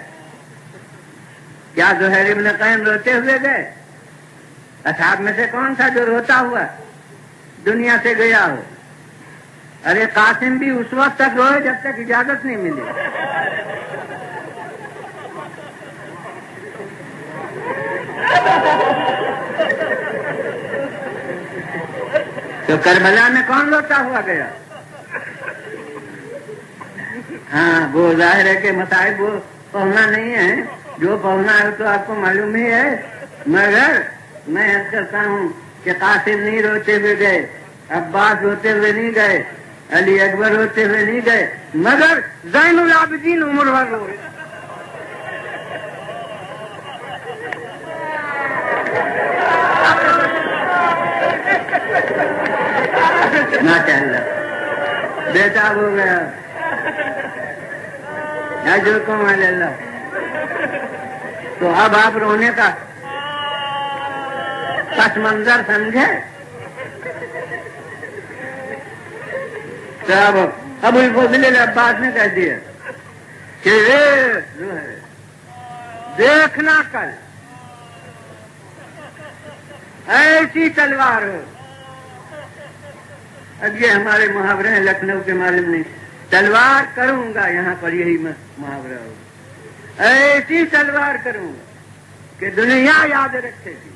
کیا زہیر ابن قیم روتے ہوئے گئے؟ اصحاب میں سے کون تھا جو روتا ہوا دنیا سے گیا ہو؟ ارے قاسم بھی اس وقت تک روئے جب تک اجازت نہیں ملی. تو کربلا میں کون روتا ہوا گیا؟ ہاں وہ ظاہر ہے کہ مصائب وہ پڑھنا نہیں ہے، جو پڑھنا ہے تو آپ کو معلوم ہی ہے. مگر میں عرض کرتا ہوں کہ قاسم نہیں روتے ہوئے گئے، عباس روتے ہوئے نہیں گئے، علی اکبر روتے ہوئے نہیں گئے، مگر زین العابدین عمر بھر روئے. ماشاء اللہ بیٹا ہو گیا اجرکم علی اللہ. تو اب آپ رونے کا پس منظر سمجھے. اب ابو الفضل عباس نے کہہ دیا کہ جو ہے دیکھنا کل ایسی تلوار ہو. اب یہ ہمارے محاورے ہیں، لکھنؤ کے معلوم نہیں. تلوار کروں گا، یہاں پر یہی محاورہ ہوگا، ایسی تلوار کروں گا کہ دنیا یاد رکھے گی.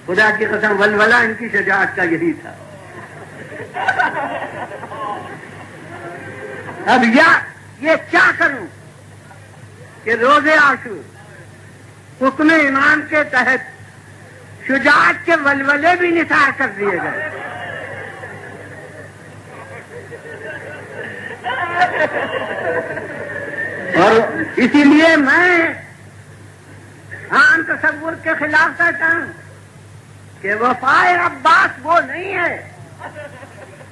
خدا کی قسم ولولہ ان کی شجاعت کا یہی تھا. اب یہ کیا کروں کہ روز عاشور حکم امام کے تحت شجاعت کے ولولے بھی نثار کر دیے گئے. اور اسی لیے میں عام تصور کے خلاف کہتا ہوں کہ وفائے عباس وہ نہیں ہے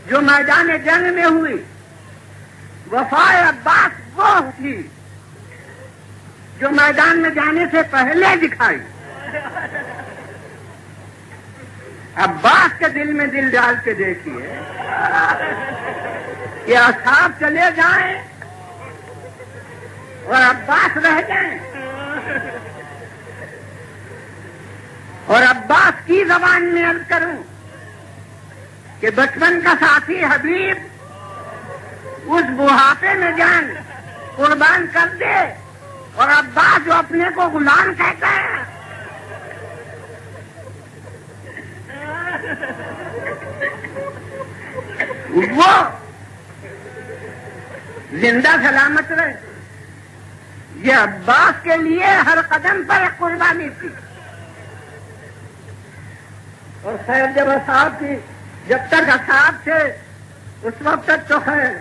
جو میدان جنگ میں ہوئی. وفائے عباس وہ تھی جو میدان میں جانے سے پہلے دکھائی. عباس کے دل میں دل ڈال کے دیکھیے کہ اصحاب چلے جائیں اور عباس رہ جائیں. اور عباس کی زبان میں عرض کروں کہ بچپن کا ساتھی حبیب اس بڑھاپے میں جان قربان کر دے، اور عباس جو اپنے کو غلام کہتا ہے وہ زندہ سلامت رہے. یہ عباس کے لیے ہر قدم پر قربانی تھی. اور خیر جب اصحاب تھی، جب تک اصحاب تھے اس وقت تک تو خیر،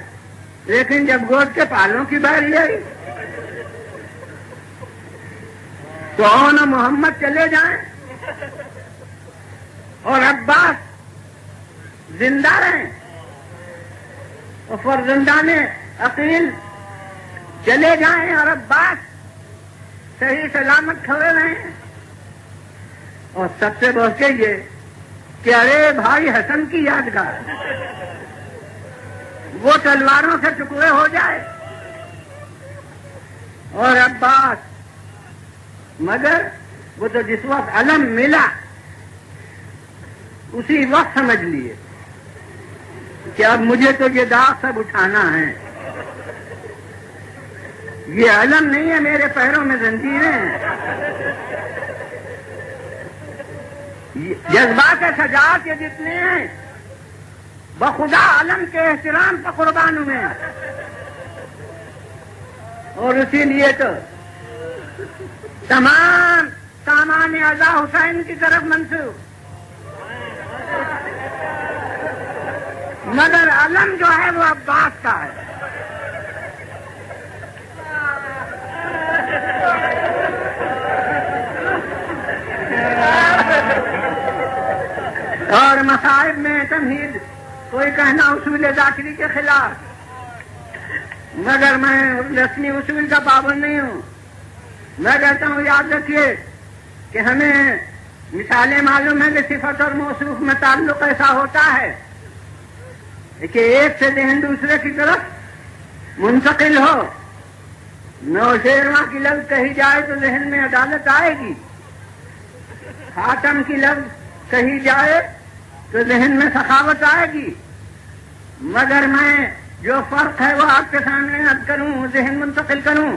لیکن جب گود کے پالوں کی باری آئی تو اونا محمد چلے جائیں اور عباس زندہ رہیں اور فرزندان عقیل چلے جائیں اور عباس صحیح سلامت کھڑے رہیں. اور سب سے بڑھ کے یہ کہ ارے بھائی حسن کی یادگار وہ تلواروں سے ٹکڑے ہو جائے اور عباس، مگر وہ تو جس وقت علم ملا اسی وقت سمجھ لیے کہ اب مجھے تو یہ داغ سب اٹھانا ہے. یہ علم نہیں ہے، میرے پیروں میں زنجیریں ہیں. جذبات شجاعت کے جتنے ہیں بخدا علم کے احترام پر قربان ہوئے ہیں. اور اسی لیے تو تمام سامان اعضاء حسین کی طرف منسوب، مگر علم جو ہے وہ عباس کا ہے. اور مصائب میں تمہید کوئی کہنا اصول داخلی کے خلاف، مگر میں رسمی اصول کا پابند نہیں ہوں. میں کہتا ہوں یاد رکھیے کہ ہمیں مثالیں معلوم ہے کہ صفت اور موصوف میں تعلق ایسا ہوتا ہے کہ ایک سے ذہن دوسرے کی طرف منتقل ہو. نوشیروان کی لفظ کہی جائے تو ذہن میں عدالت آئے گی، خاتم کی لفظ کہی جائے تو ذہن میں سخاوت آئے گی، مگر میں جو فرق ہے وہ آپ کے سامنے عرض کروں، ذہن منتقل کروں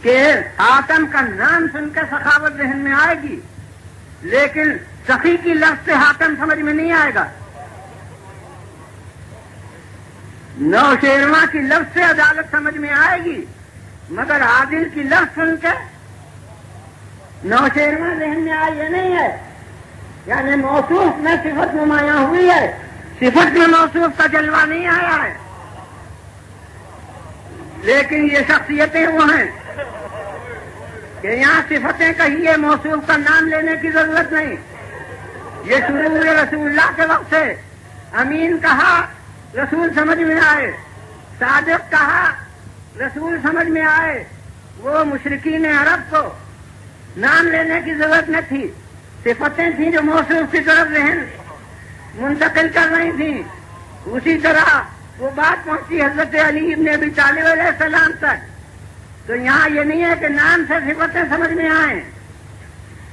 کہ خاتم کا نام سن کر سخاوت ذہن میں آئے گی، لیکن سخی کی لفظ سے حاتم سمجھ میں نہیں آئے گا۔ نوشیروان کی لفظ سے عدالت سمجھ میں آئے گی، مگر عادل کی لفظ سن کے نوشیروان ذہن میں آئی یہ نہیں ہے، یعنی موصوف میں صفت نمایاں ہوئی ہے، صفت میں موصوف کا جلوہ نہیں آیا ہے، لیکن یہ شخصیتیں وہ ہیں کہ یہاں صفتیں کہیے، موصوف کا نام لینے کی ضرورت نہیں۔ یہ شروع رسول اللہ کے وقت سے امین کہا رسول سمجھ میں آئے، صادق کہا رسول سمجھ میں آئے، وہ مشرکین عرب کو نام لینے کی ضرورت نہ تھی، صفتیں تھیں جو موصوف کی طرف ذہن منتقل کر رہی تھیں۔ اسی طرح وہ بات پہنچی حضرت علی ابن ابی طالب علیہ السلام تک، تو یہاں یہ نہیں ہے کہ نام سے صفتیں سمجھ میں آئیں،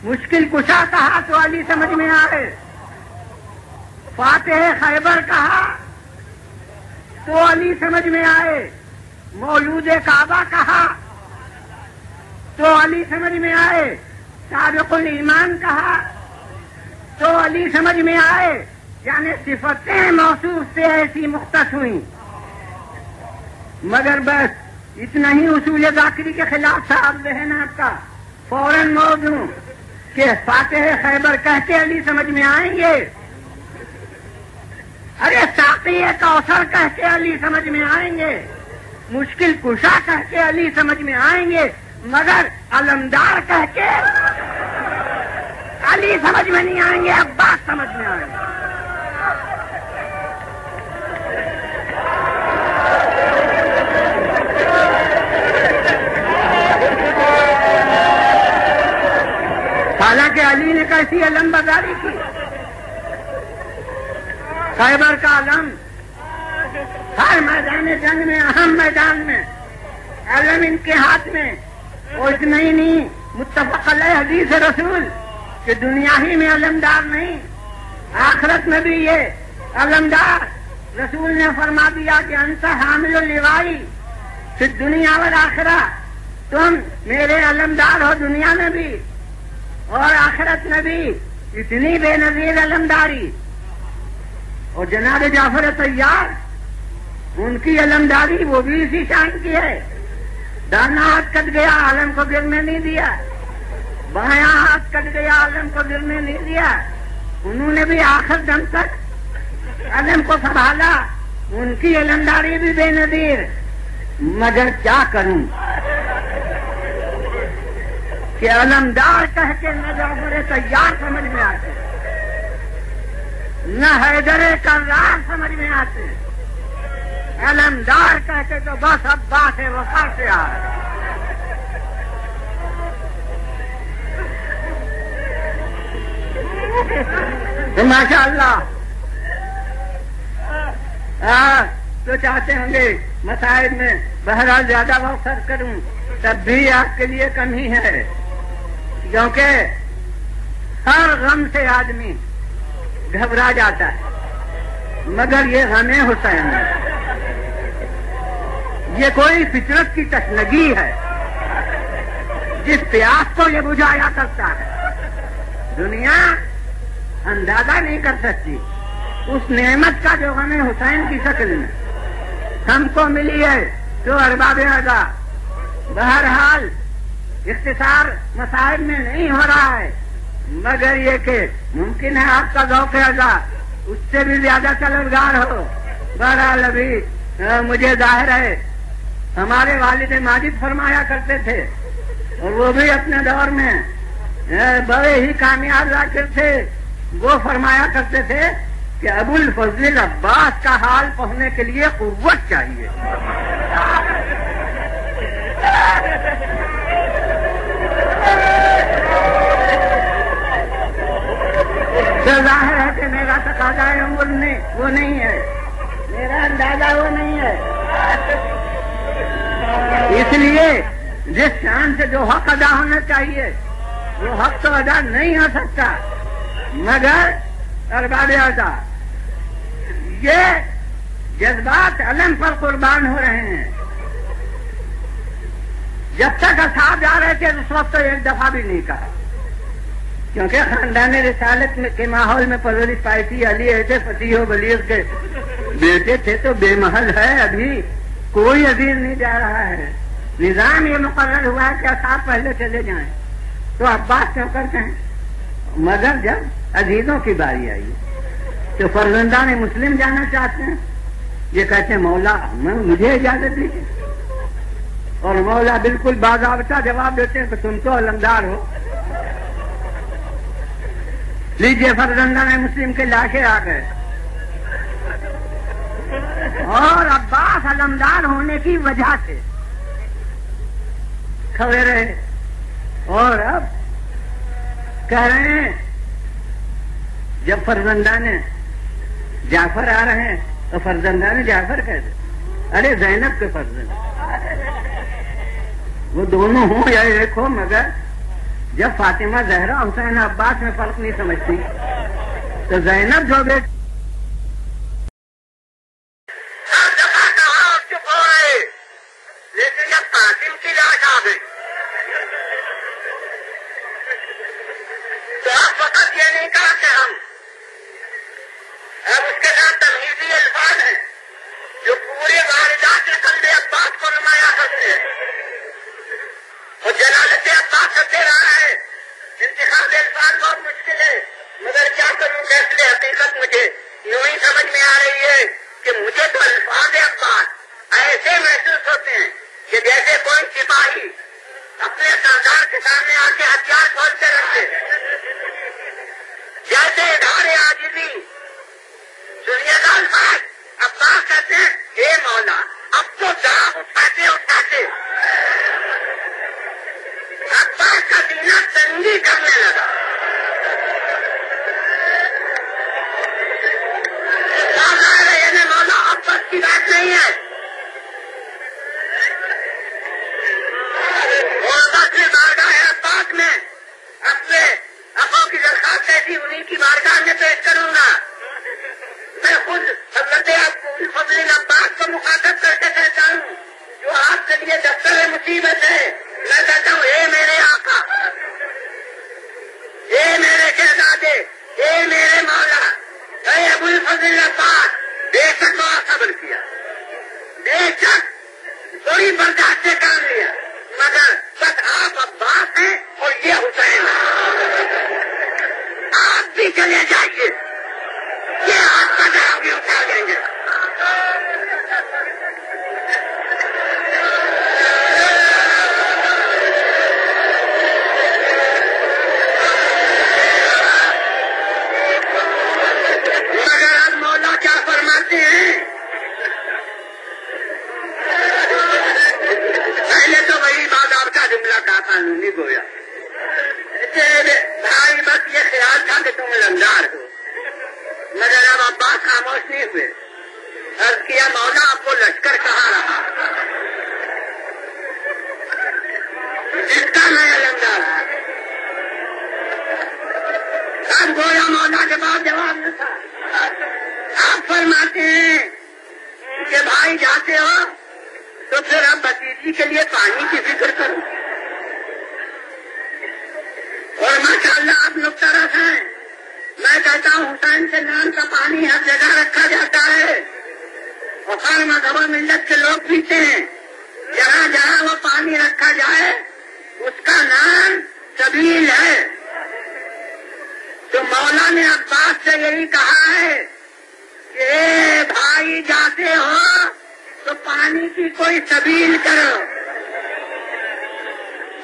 مشکل کشا کہا تو علی سمجھ میں آئے، فاتح خیبر کہا تو علی سمجھ میں آئے، مولود کعبہ کہا تو علی سمجھ میں آئے، سابق الایمان کہا تو علی سمجھ میں آئے، یعنی صفتیں موصوف سے ایسی مختص ہوئیں۔ مگر بس اتنا ہی اصول ذاکری کے خلاف صاحب ذہن آپ کا فوراً موضوع کہ فاتح خیبر کہہ کے علی سمجھ میں آئیں گے، ارے ساقی کوثر کہہ کے علی سمجھ میں آئیں گے، مشکل کشا کہہ کے علی سمجھ میں آئیں گے، مگر علمدار کہہ کے علی سمجھ میں نہیں آئیں گے، عباس سمجھ میں آئیں گے۔ حالانکہ علی نے کیسی علم برداری کی، خیبر کا علم ہر میدان جنگ میں، اہم میدان میں علم ان کے ہاتھ میں، اور اتنا ہی نہیں، متفق علیہ حدیث رسول کہ دنیا ہی میں علمدار نہیں، آخرت میں بھی یہ علمدار۔ رسول نے فرما دیا کہ انت حامل اللوائی فی الدنیا والآخرہ، تم میرے علمدار ہو دنیا میں بھی اور آخرت میں بھی، اتنی بے نظیر علمداری۔ اور جناب جعفر طیار ان کی علمداری وہ بھی اسی شان کی ہے، دانا ہاتھ کٹ گیا عالم کو گرنے نہیں دیا، بایاں ہاتھ کٹ گیا عالم کو گرنے نہیں دیا، انہوں نے بھی آخر دم تک علم کو سنبھالا، ان کی علمداری بھی بے نظیر۔ مگر کیا کروں کہ علمدار کہہ کے نہ جعفر طیار سمجھ میں آتے، نہ حیدر کرار سمجھ میں آتے، علمدار کہہ کے تو بس عباس وفا سے آ رہے۔ تو ماشاء اللہ تو چاہتے ہوں گے مسائل میں بہرحال زیادہ وقت خرچ کروں، تب بھی آپ کے لیے کم ہی ہے، کیونکہ ہر غم سے آدمی گھبرا جاتا ہے، مگر یہ غم حسین ہے، یہ کوئی فطرت کی تشنگی ہے جس پیاس کو یہ بجھایا کرتا ہے۔ دنیا اندازہ نہیں کر سکتی اس نعمت کا جو غم حسین کی شکل میں ہم کو ملی ہے، جو ارباب اعضاء۔ بہرحال اختصار مسائل میں نہیں ہو رہا ہے، مگر یہ کہ ممکن ہے آپ کا ذوق اعضاء اس سے بھی زیادہ طلبگار ہو۔ بہرحال ابھی مجھے ظاہر ہے ہمارے والد ماجد فرمایا کرتے تھے، اور وہ بھی اپنے دور میں بڑے ہی کامیاب ذاکر تھے، وہ فرمایا کرتے تھے کہ ابو الفضل عباس کا حال پڑھنے کے لیے قوت چاہیے۔ تو ظاہر ہے کہ میرا تقاضا عمر وہ نہیں ہے، میرا اندازہ وہ نہیں ہے، اس لیے جس شان سے جو حق ادا ہونا چاہیے وہ حق تو ادا نہیں ہو سکتا مگر ارباب ادا یہ جذبات علم پر قربان ہو رہے ہیں. جب تک اصحاب جا رہے تھے اس وقت تو ایک دفعہ بھی نہیں کہا کیونکہ خاندان رسالت کے ماحول میں پرورش پائی تھی. علی ایسے فتح و بلیغ کے بیٹے تھے تو بے محل ہے. ابھی کوئی عزیز نہیں جا رہا ہے. نظام یہ مقرر ہوا ہے کہ اصحاب پہلے چلے جائیں تو عباس کیوں کرتے ہیں. مگر جب عزیزوں کی باری آئی تو فرزندان مسلم جانا چاہتے ہیں. یہ کہتے ہیں مولا مجھے اجازت دیجیے اور مولا بالکل باضابطہ جواب دیتے ہیں کہ تم تو علمدار ہو. لیجیے فرزندان مسلم کے لاشیں آ گئے اور عباس علمدار ہونے کی وجہ سے کھڑے رہے اور اب کہہ رہے ہیں جب فرزندان جعفر آ رہے ہیں تو فرزندان جعفر کہتے ارے زینب کے فرزند وہ دونوں ہوں یا ایک ہو مگر جب فاطمہ زہرا حسین عباس میں فرق نہیں سمجھتی تو زینب جو بیٹی لیکن جب قاسم کی لاش آ گئی تو آپ فقط یہ نہیں کہا کہ ہم اب اس کے ساتھ تمہیدی الفاظ ہیں جو پورے واردات کے قلب عباس کو نمایاں کرتے ہیں اور جلالت عباس سے دے رہا ہے. انتخاب الفاظ بہت مشکل ہے مگر کیا کروں فیصلے حقیقت مجھے یوں ہی سمجھ میں آ رہی ہے کہ مجھے تو الفاظ عباس ایسے محسوس ہوتے ہیں کہ جیسے کوئی سپاہی اپنے سردار کے سامنے آ کے ہتھیار کھولتے رکھتے جیسے ادھار عاجزی سنیے گا الفاظ عباس کہتے ہیں اے مولا اب تو جا اٹھاتے اٹھاتے عباس کا سینہ تنگی کرنے لگا. یعنی مولا عباس کی بات نہیں ہے. بارگاہ عباس میں اپنے اخوں کی درخواست ایسی انہیں کی بارگاہ میں پیش کروں گا. میں خود حضرت فضل عباس کو مخاطب کر کے کہتا ہوں جو آپ کے لیے دفتر مصیبت ہے. میں کہتا ہوں اے میرے آقا اے میرے شہزادے اے میرے مولا اے ابو الفضل عباس بے شک بہت صبر کیا بے شک بڑی برداشت سے کام لیا مگر بس آپ عباس ہیں اور یہ حسین آپ بھی چلے جائیے یہ آپ کا نام بھی اٹھا دیں گے. مگر اب مولا کیا فرماتے ہیں پہلے تو وہی بات آپ کا جملہ کا قانونی گویا بھائی بس یہ خیال تھا کہ تم علمدار ہو مگر اب عباس خاموش نہیں ہوئے. عرض کیا مولا آپ کو لشکر کہاں رہا جس کا میں علمدار ہوں. اب گویا مولا کے بعد جواب نہ تھا. آپ فرماتے ہیں کہ بھائی جاتے ہو تو پھر اب بھتیجی کے لیے پانی کی فکر کرو اور ماشاءاللہ آپ لوگ طرف ہیں. میں کہتا ہوں حسین کے نام کا پانی ہر جگہ رکھا جاتا ہے اور ہر مذہب و ملت کے لوگ پیتے ہیں. جہاں جہاں وہ پانی رکھا جائے اس کا نام سبیل ہے. تو مولا نے عباس سے یہی کہا ہے کہ اے بھائی جاتے ہو تو پانی کی کوئی سبیل کرو.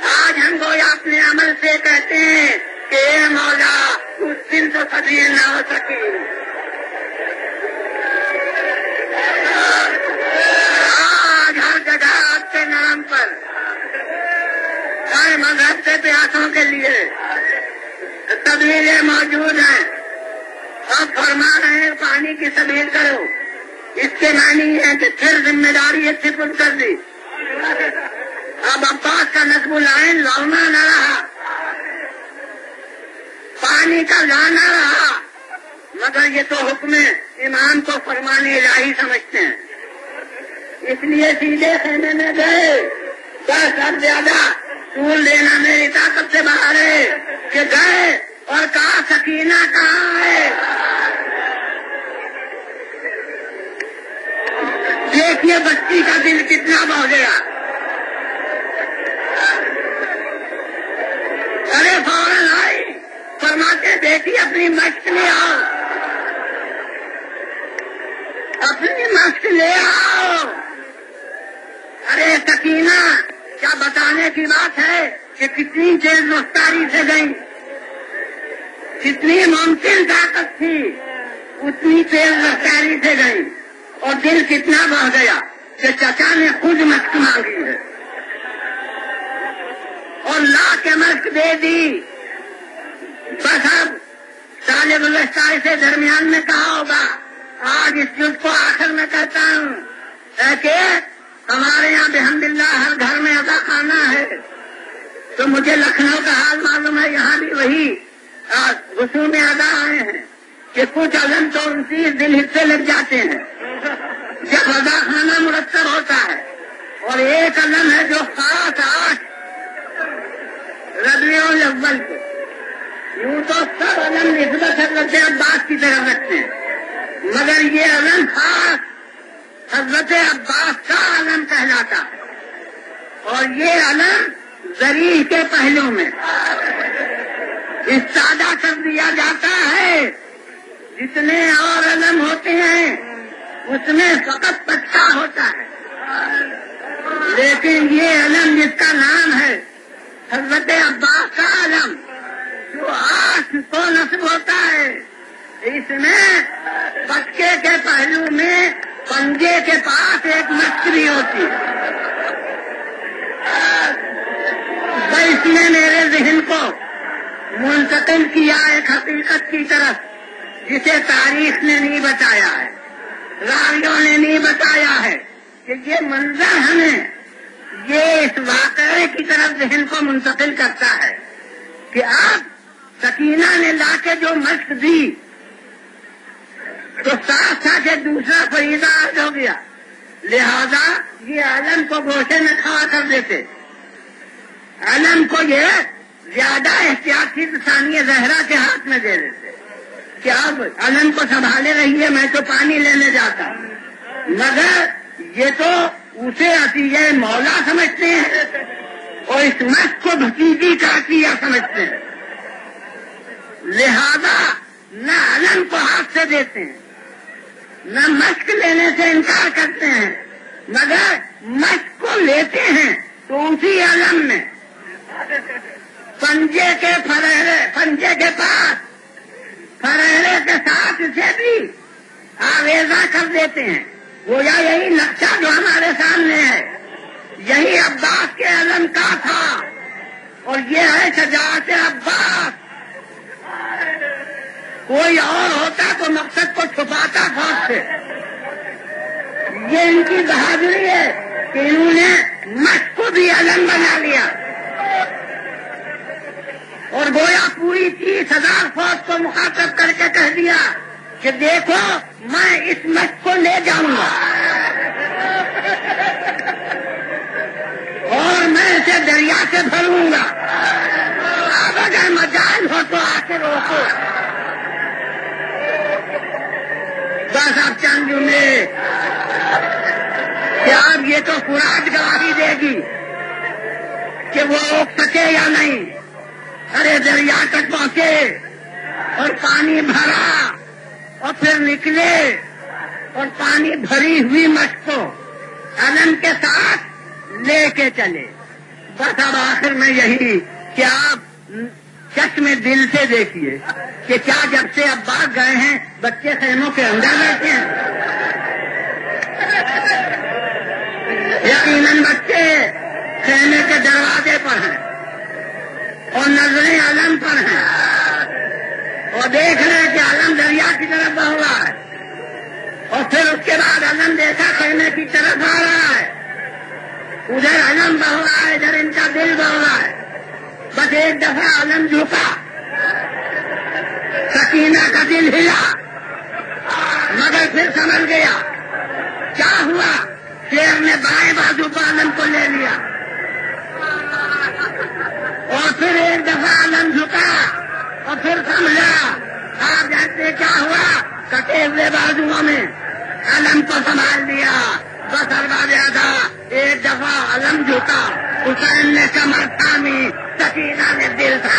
آج ہم گویا اپنے عمل سے کہتے ہیں کہ اے مولا اس دن تو سبیل نہ ہو سکی. آج ہر جگہ آپ کے نام پر ہر مذہب سے پیاسوں کے لیے سبیلیں موجود ہیں. آپ فرما رہے ہیں پانی کی سبیل کرو. اس کے معنی ہے کہ پھر ذمہ داری سپرد کر دی اب عباس کا نصب العین لونا نہ رہا، پانی کا لانا رہا، مگر یہ تو حکم امام کو فرمان الہی سمجھتے ہیں، اس لیے سیدھے خیمے میں گئے۔ 10 اب زیادہ سول لینا میری طاقت سے باہر ہے کہ گئے اور کہا سکینہ کہاں ہے؟ دیکھیے بچی کا دل کتنا بہہ گیا، ارے فوراً آئی، فرماتے بیٹی اپنی مشق لے آؤ، اپنی مشق لے آؤ۔ ارے سکینہ، کیا بتانے کی بات ہے کہ کتنی تیز رفتاری سے گئی، کتنی ممکن طاقت تھی اتنی تیز رفتاری سے گئی، اور دل کتنا بہ گیا کہ چچا نے خود مشق مانگی ہے اور لا کے مشق دے دی۔ بس اب طالب الوسطی سے درمیان میں کہا ہوگا، آج اس جز کو آخر میں کرتا ہوں کہ ہمارے یہاں بحمداللہ ہر گھر میں ادا خانہ ہے، تو مجھے لکھنؤ کا حال معلوم ہے، یہاں بھی وہی رسوم ادا آئے ہیں کہ کچھ علم تو 29 دن حصے لگ جاتے ہیں جب ادا خانہ مرتب ہوتا ہے، اور ایک علم ہے جو خاص 8 ربیع الاول کو، یوں تو سب علم نسبت حضرت عباس کی طرف رکھتے ہیں، مگر یہ علم خاص حضرت عباس کا علم کہلاتا ہے، اور یہ علم ذریع کے پہلو میں استادہ کر دیا جاتا ہے۔ جتنے اور علم ہوتے ہیں اس میں فقط بچہ ہوتا ہے، لیکن یہ علم جس کا نام ہے حضرت عباس کا علم جو 8 کو نصب ہوتا ہے، اس میں بچے کے پہلو میں پنجے کے پاس ایک مچھلی ہوتی ہے۔ اس نے میرے ذہن کو منتقل کیا ایک حقیقت کی طرف جسے تاریخ نے نہیں بتایا ہے، راویوں نے نہیں بتایا ہے، کہ یہ منظر ہمیں یہ اس واقعے کی طرف ذہن کو منتقل کرتا ہے کہ اب سکینہ نے لا کے جو مشق دی تو صاف تھا کہ دوسرا فریضہ عرض ہو گیا، لہذا یہ علم کو گوشے میں کھا کر دیتے، علم کو یہ زیادہ احتیاطی ثانیہ زہرا کے ہاتھ میں دے دیتے کہ اب علم کو سنبھالے رہیے، میں تو پانی لینے جاتا ہوں، مگر یہ تو اسے عطیہ مولا سمجھتے ہیں اور اس مشق کو بھتیجی کا عطیہ سمجھتے ہیں، لہذا نہ علم کو ہاتھ سے دیتے ہیں نہ مشق لینے سے انکار کرتے ہیں، مگر مشق کو لیتے ہیں تو اسی علم میں پنجے کے پاس فرہرے کے ساتھ اسے بھی آویزہ کر دیتے ہیں۔ گویا یہی نقشہ جو ہمارے سامنے ہے یہی عباس کے علم کا تھا، اور یہ ہے شجاعت عباس۔ کوئی اور ہوتا تو مقصد کو چھپاتا فوج سے، یہ ان کی بہادری ہے کہ انہوں نے مشق کو بھی علم بنا لیا، اور گویا پوری 30,000 فوج کو مخاطب کر کے کہہ دیا کہ دیکھو میں اس مشق کو لے جاؤں گا اور میں اسے دریا سے بھروں گا، اب اگر مجال ہو تو آ کے روکو۔ بس اب چند جملے کہ اب یہ تو فرات گواہی دے گی کہ وہ روک سکے یا نہیں۔ ارے دریا تک پہنچے اور پانی بھرا اور پھر نکلے اور پانی بھری ہوئی مشق کو علم کے ساتھ لے کے چلے۔ بس اب آخر میں یہی کہ آپ چشم دل سے دیکھیے کہ کیا جب سے اب باغ گئے ہیں بچے خیموں کے اندر بیٹھے ہیں؟ یقیناً بچے خیمے کے دروازے پر ہیں اور نظریں علم پر ہیں اور دیکھ رہے ہیں کہ علم دریا کی طرف بہ رہا ہے، اور پھر اس کے بعد علم دیکھا خیمے کی طرف آ رہا ہے، ادھر علم بڑھ رہا ہے، ادھر ان کا دل بڑھ رہا ہے. بس ایک دفعہ علم جھکا، سکینہ کا دل ہلا، مگر پھر سمجھ گیا کیا ہوا. شیر نے بائیں بازو پر علم کو لے لیا اور پھر ایک دفعہ علم جھکا اور پھر سمجھا. آپ جانتے کیا ہوا؟ کٹے ہوئے بازوؤں میں علم کو سنبھال لیا. بس اربا دیا تھا. ایک دفعہ علم جھکا، حسین نے کمر تھامی، سکینہ نے دل تھا.